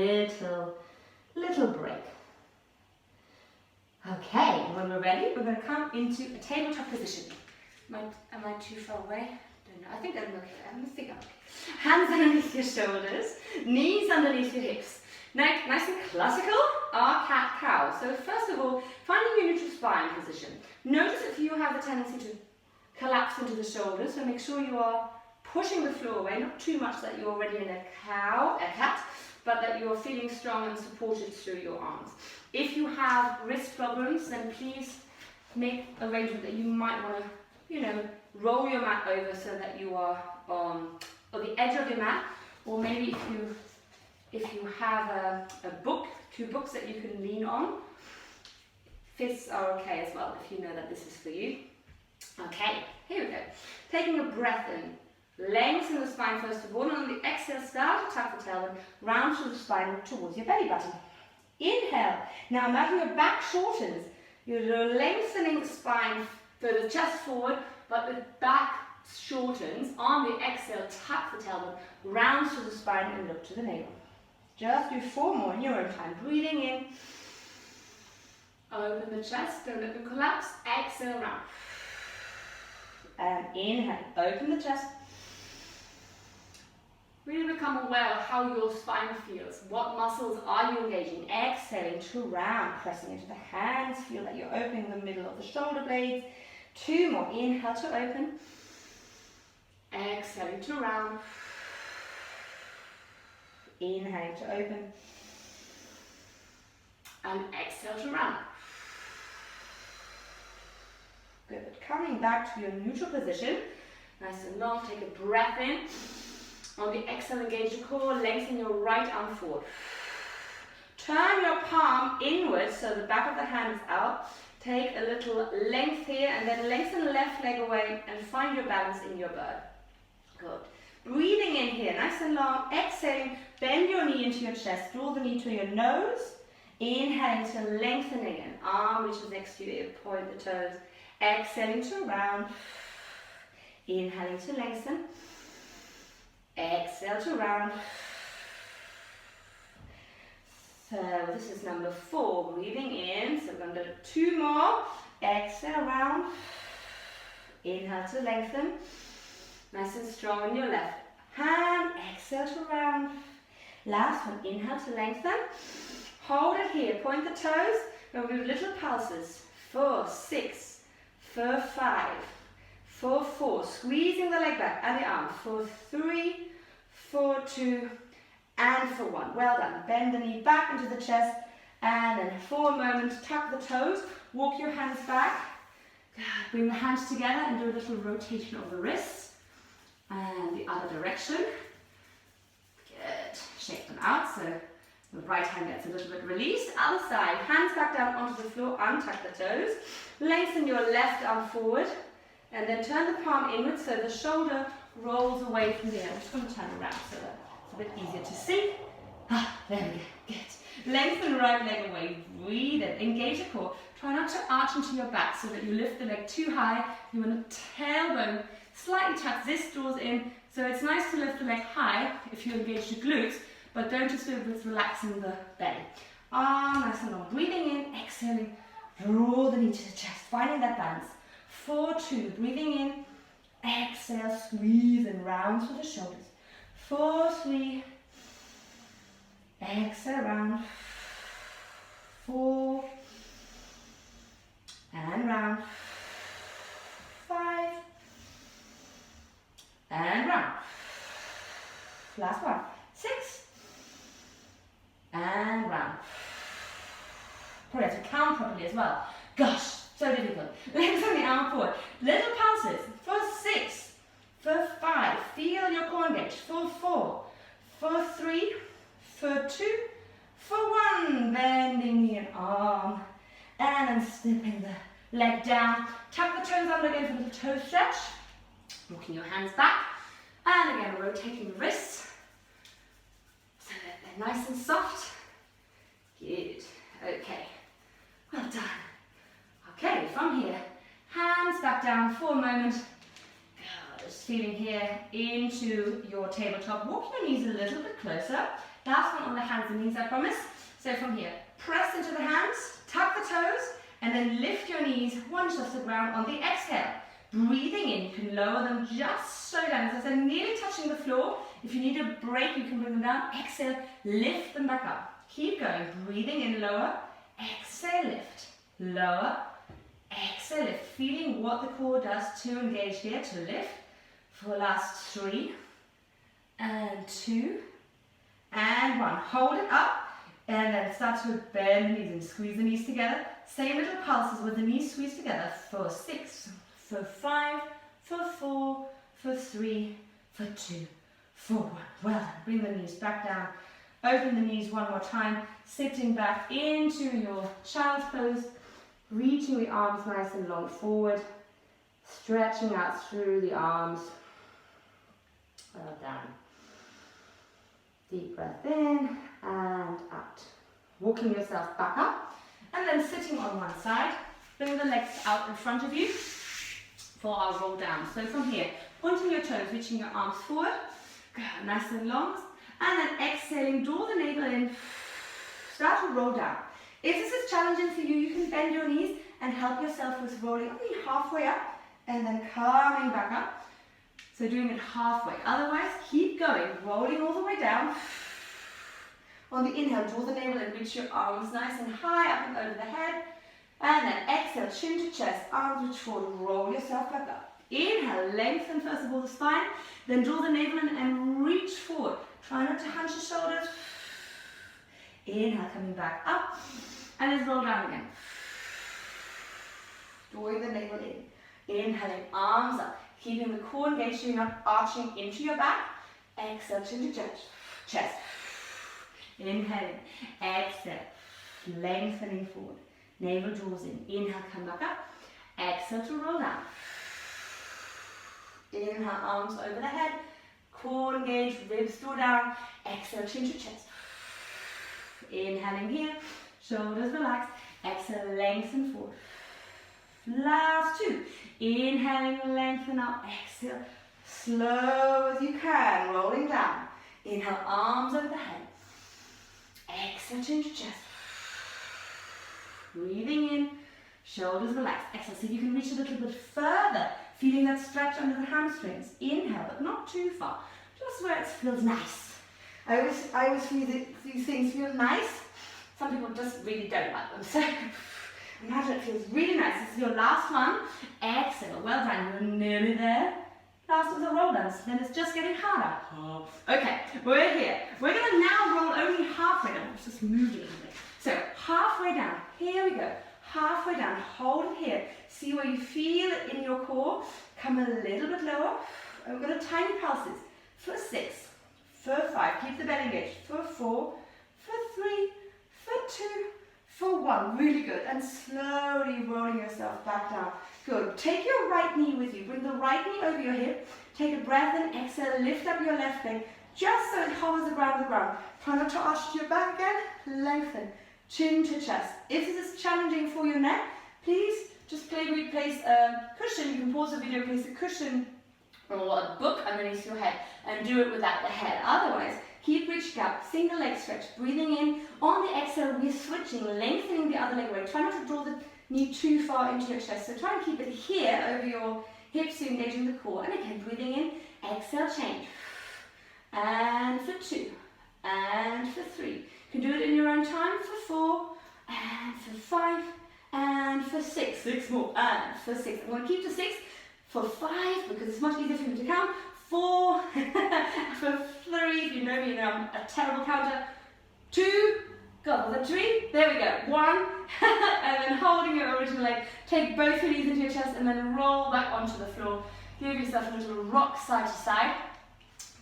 Little break. Okay, when we're ready, we're going to come into a tabletop position. Am I too far away? Don't know. I think I'm okay. I'm okay. Hands underneath your shoulders, knees underneath your hips. Nice and classical, our cat-cow. So first of all, finding your neutral spine position. Notice if you have the tendency to collapse into the shoulders, so make sure you are pushing the floor away, not too much that you're already in a cat, but that you're feeling strong and supported through your arms. If you have wrist problems, then please make arrangement that you might want to, roll your mat over so that you are on the edge of your mat, or maybe if you have a book, 2 books that you can lean on, fists are okay as well if you know that this is for you. Okay, here we go. Taking a breath in. Lengthen the spine first of all, and on the exhale, start to tuck the tailbone, round through the spine towards your belly button. Inhale. Now imagine your back shortens. You're lengthening the spine, so the chest forward, but the back shortens. On the exhale, tuck the tailbone, round through the spine and look to the navel. Just do 4 more in your own time. Breathing in. Open the chest, don't let them collapse. Exhale, round. And inhale, open the chest. Really become aware of how your spine feels. What muscles are you engaging? Exhaling to round, pressing into the hands. Feel that you're opening the middle of the shoulder blades. 2 more. Inhale to open. Exhaling to round. Inhaling to open. And exhale to round. Good. Coming back to your neutral position. Nice and long. Take a breath in. On the exhale, engage your core, lengthen your right arm forward. Turn your palm inwards so the back of the hand is out. Take a little length here and then lengthen the left leg away and find your balance in your bird. Good. Breathing in here, nice and long. Exhaling, bend your knee into your chest. Draw the knee to your nose. Inhaling to lengthen again. Arm reaches next to you, point the toes. Exhaling to round. Inhaling to lengthen. Exhale to round. So this is number 4. Breathing in. So we're going to do 2 more. Exhale round. Inhale to lengthen. Nice and strong in your left hand. Exhale to round. Last one. Inhale to lengthen. Hold it here. Point the toes. We'll do little pulses. 4, 6, 4, 5. For 4, squeezing the leg back and the arm. For 3, for 2, and for 1. Well done. Bend the knee back into the chest, and then for a moment, tuck the toes. Walk your hands back. Bring the hands together and do a little rotation of the wrists. And the other direction. Good. Shake them out so the right hand gets a little bit released. Other side. Hands back down onto the floor. Untuck the toes. Lengthen your left arm forward. And then turn the palm inwards so the shoulder rolls away from the end. I'm just going to turn around so that it's a bit easier to see. There we go. Good. Lengthen the right leg away. Breathe in. Engage the core. Try not to arch into your back so that you lift the leg too high. You want the tailbone slightly tucked. This draws in. So it's nice to lift the leg high if you engage the glutes, but don't just do it with relaxing the belly. Arm nice and long. Breathing in. Exhaling. Draw the knee to the chest. Finding that balance. 4, 2, breathing in, exhale, squeeze and round through the shoulders. 4, 3, exhale, round. 4, and round. 5, and round. Last one. 6, and round. Probably have to count properly as well. Gosh. So difficult. Lengthen the arm forward. Little pulses. For 6. For 5. Feel your core engage. For 4. For 3. For 2. For 1. Bending the arm. And then stepping the leg down. Tuck the toes under again for a little toe stretch. Walking your hands back. And again, rotating the wrists. So that they're nice and soft. Good. Okay. Well done. Okay, from here, hands back down for a moment. Just feeling here into your tabletop. Walk your knees a little bit closer. Last one on the hands and knees, I promise. So from here, press into the hands, tuck the toes, and then lift your knees one inch off the ground on the exhale. Breathing in, you can lower them just so down. As I said, nearly touching the floor. If you need a break, you can bring them down. Exhale, lift them back up. Keep going. Breathing in, lower. Exhale, lift. Lower. Exhale, lift. Feeling what the core does to engage here, to lift. For the last 3, and 2, and 1. Hold it up, and then start to bend the knees and squeeze the knees together. Same little pulses with the knees squeezed together. For 6, for 5, for 4, for 3, for 2, for 1. Well done. Bring the knees back down. Open the knees one more time. Sitting back into your child's pose. Reaching the arms nice and long forward. Stretching out through the arms. Well done. Deep breath in and out. Walking yourself back up. And then sitting on one side. Bring the legs out in front of you for our roll down. So from here, pointing your toes, reaching your arms forward, nice and long, and then exhaling, draw the navel in, start to roll down. If this is challenging for you, you can bend your knees and help yourself with rolling only halfway up and then coming back up. So doing it halfway. Otherwise, keep going, rolling all the way down. On the inhale, draw the navel and reach your arms nice and high up and over the head. And then exhale, chin to chest, arms reach forward, roll yourself back up. Inhale, lengthen first of all the spine, then draw the navel in and reach forward. Try not to hunch the shoulders. Inhale, coming back up, and let's roll down again. Drawing the navel in. Inhaling, arms up, keeping the core engaged so you're not arching into your back. Exhale, chin to chest. Inhaling, exhale, lengthening forward. Navel draws in. Inhale, come back up. Exhale to roll down. Inhale, arms over the head. Core engaged, ribs draw down. Exhale, chin to chest. Inhaling here, shoulders relaxed. Exhale, lengthen forward. Last 2. Inhaling, lengthen up. Exhale, slow as you can, rolling down. Inhale, arms over the head. Exhale, chin to chest. Breathing in, shoulders relaxed. Exhale, see if you can reach a little bit further, feeling that stretch under the hamstrings. Inhale, but not too far, just where it feels nice. I always feel that these things feel nice. Some people just really don't like them. So imagine it feels really nice. This is your last one. Exhale, well done, you're nearly there. Last was a roll dance, then it's just getting harder. Okay, we're here. We're going to now roll only halfway down. Let's just move a little bit. So halfway down, here we go. Halfway down, hold it here. See where you feel it in your core. Come a little bit lower. And we're going to tiny pulses. For 6, for 5, keep the belly engaged. For 4, for 3, for 2, for 1. Really good. And slowly rolling yourself back down. Good. Take your right knee with you. Bring the right knee over your hip. Take a breath and exhale. Lift up your left leg just so it hovers around the ground. Try not to arch your back again. Lengthen. Chin to chest. If this is challenging for your neck, please just place a cushion. You can pause the video, place a cushion or a book underneath your head and do it without the head. Otherwise, keep reaching up, single leg stretch, breathing in. On the exhale, we're switching, lengthening the other leg away. Try not to draw the knee too far into your chest. So try and keep it here over your hips, so engaging the core. And again, breathing in, exhale, change. And for 2, and for 3. You can do it in your own time for 4, and for 5, and for 6. 6 more, and for 6. I'm going to keep to 6 for 5 because it's much easier for me to count. 4, for 3, if you know me, you know I'm a terrible counter. 2, God, was it 3? There we go. 1, and then holding your original leg. Take both your knees into your chest and then roll back onto the floor. Give yourself a little rock side to side.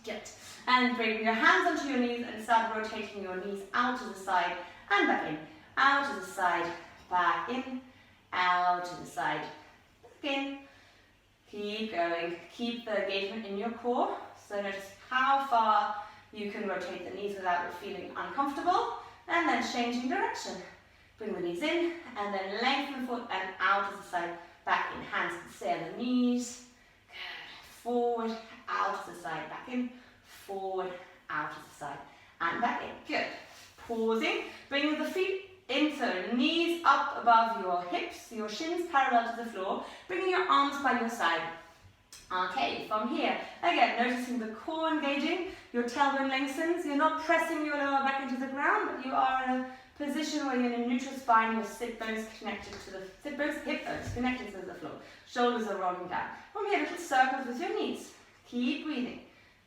Good. And bring your hands onto your knees and start rotating your knees out to the side and back in. Out to the side, back in, out to the side, back in. Keep going. Keep the engagement in your core. So notice how far you can rotate the knees without it feeling uncomfortable. And then changing direction. Bring the knees in and then lengthen forward and out to the side, back in. Hands can stay on the knees. Good. Forward, out to the side, back in. Forward, out to the side, and back in. Good. Pausing, bringing the feet in, so knees up above your hips, your shins parallel to the floor, bringing your arms by your side. Okay, from here, again, noticing the core engaging, your tailbone lengthens, you're not pressing your lower back into the ground, but you are in a position where you're in a neutral spine, your hip bones connected to the floor. Shoulders are rolling down. From here, little circles with your knees. Keep breathing.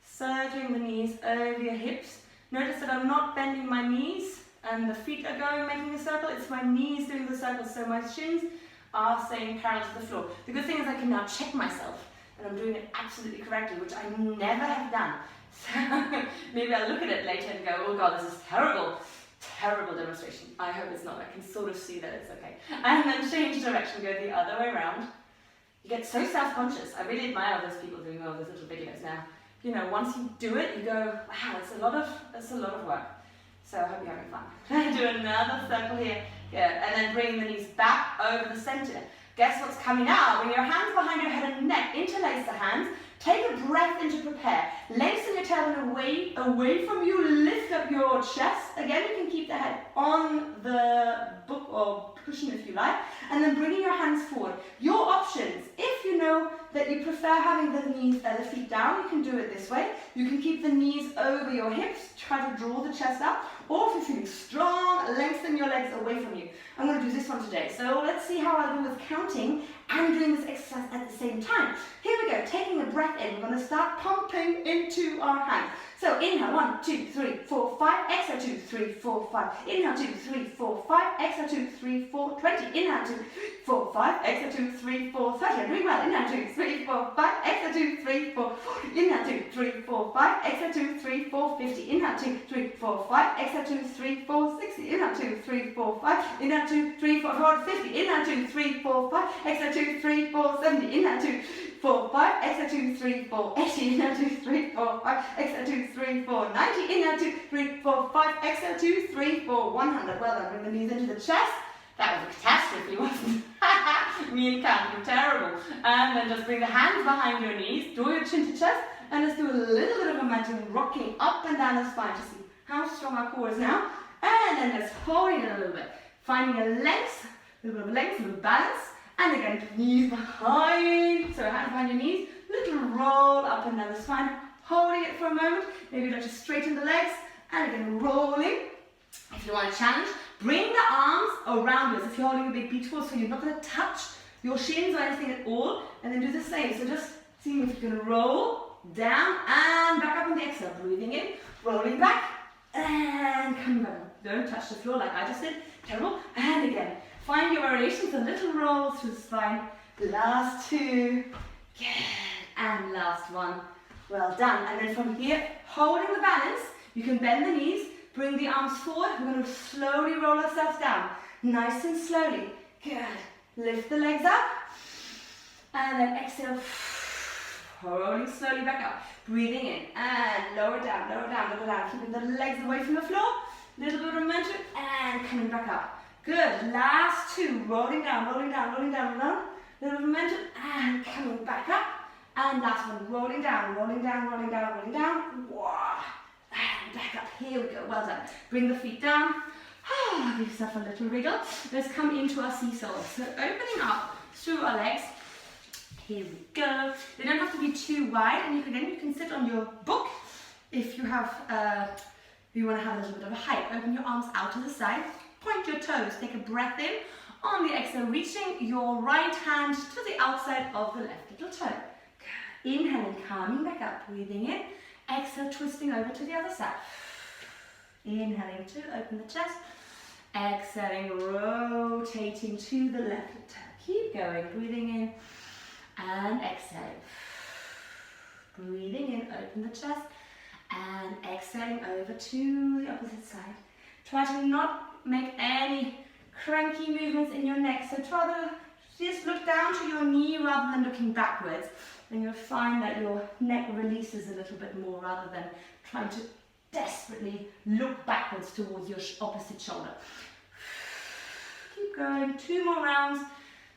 Circling the knees over your hips. Notice that I'm not bending my knees and the feet are going, making a circle. It's my knees doing the circle, so my shins are staying parallel to the floor. The good thing is I can now check myself and I'm doing it absolutely correctly, which I never have done. So maybe I'll look at it later and go, oh God, this is terrible. Terrible demonstration. I hope it's not. I can sort of see that it's okay. And then change direction, go the other way around. You get so self-conscious. I really admire those people doing all those little videos now. You know, once you do it, you go, wow, it's a lot of work. So I hope you're having fun. Do another circle here. Good. And then bring the knees back over the center. Guess what's coming out? Bring your hands behind your head and neck. Interlace the hands. Take a breath in to prepare. Lengthen your tailbone away from you. Lift up your chest. Again, you can keep the head on the book or cushion if you like. And then bringing your hands forward. Your options. If you know that you prefer having the feet down, you can do it this way. You can keep the knees over your hips. Try to draw the chest up. Or if you're feeling strong, lengthen your legs away from you. I'm going to do this one today. So let's see how I do with counting and doing this exercise at the same time. Here we go, taking a breath in. We're going to start pumping into our hands. So inhale, 1, 2, 3, 4, 5. Exhale, 2, 3, 4, 5. Inhale, 2, 3, 4, 5. Exhale, 2, 3, 4, 20. Inhale, 2, 4, 5. Exhale, 2, 3, 4, 30. I'm doing well. Inhale, 2, 3, 4, 5. Exhale, 2, 3, 4, 40. Inhale, 2, 3, 4, 5. Exhale, 2, 3, 4, 50. Inhale, 2, 3, 4, 5. Exhale, 2, 3, 4, 60. Inhale, 2, 3, 4, 5. Inhale, 2, 3, 4, 50. Inhale, 2, 3, 4, 5. Exhale, 2, 3, 4, 70. Inhale, 2, 4, 5. Exhale, 2, 3, 4, 80. Inhale, 2, 3, 4, 5. Exhale, 2, 3, 4, 90. Inhale, 2, 3, 4, 5. Exhale, 2, 3, 4, 100. Well done. Bring the knees into the chest. That was a catastrophe, wasn't it? Me and Kat were terrible. And then just bring the hands behind your knees. Draw your chin to chest. And let's do a little bit of momentum, rocking up and down the spine to see how strong our core is now. And then let's hold it a little bit. Finding a length, a little bit of length, a little balance. And again, knees behind. So hands behind your knees. Little roll up and down the spine. Holding it for a moment. Maybe you'd like to straighten the legs. And again, rolling. If you want to challenge, bring the arms around you as if you're holding a big beach ball. So you're not going to touch your shins or anything at all. And then do the same. So just seeing if you can roll down and back up on the exhale. Breathing in, rolling back, and coming back. Don't touch the floor like I just did. Terrible. And again. Find your variations, a little roll through the spine. Last two. Good. And last one. Well done. And then from here, holding the balance, you can bend the knees, bring the arms forward. We're going to slowly roll ourselves down. Nice and slowly. Good. Lift the legs up. And then exhale. Rolling slowly back up. Breathing in. And lower down, lower down, lower down. Keeping the legs away from the floor. Little bit of momentum. And coming back up. Good. Last two. Rolling down, rolling down, rolling down, rolling down. Little momentum. And coming back up. And last one. Rolling down, rolling down, rolling down, rolling down. Wow. And back up. Here we go. Well done. Bring the feet down. Give yourself a little wriggle. Let's come into our seesaw. So opening up through our legs. Here we go. They don't have to be too wide. And you can sit on your book if you have, you want to have a little bit of a height. Open your arms out to the side. Point your toes, take a breath in. On the exhale, reaching your right hand to the outside of the left little toe. Good. Inhaling, coming back up, breathing in. Exhale, twisting over to the other side. Inhaling to open the chest. Exhaling, rotating to the left toe. Keep going, breathing in and exhaling. Breathing in, open the chest. And exhaling over to the opposite side. Try to not make any cranky movements in your neck. So try to just look down to your knee rather than looking backwards. And you'll find that your neck releases a little bit more rather than trying to desperately look backwards towards your opposite shoulder. Keep going. 2 more rounds.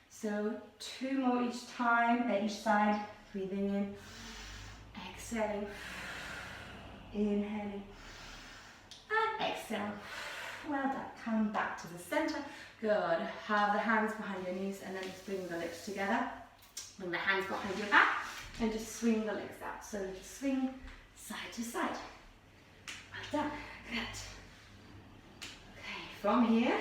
So 2 more each time, at each side. Breathing in, exhaling, inhaling, exhale. Well done. Come back to the center. Good. Have the hands behind your knees and then just bring the legs together. Bring the hands behind your back and just swing the legs out. So just swing side to side. Well done. Good. Okay, from here,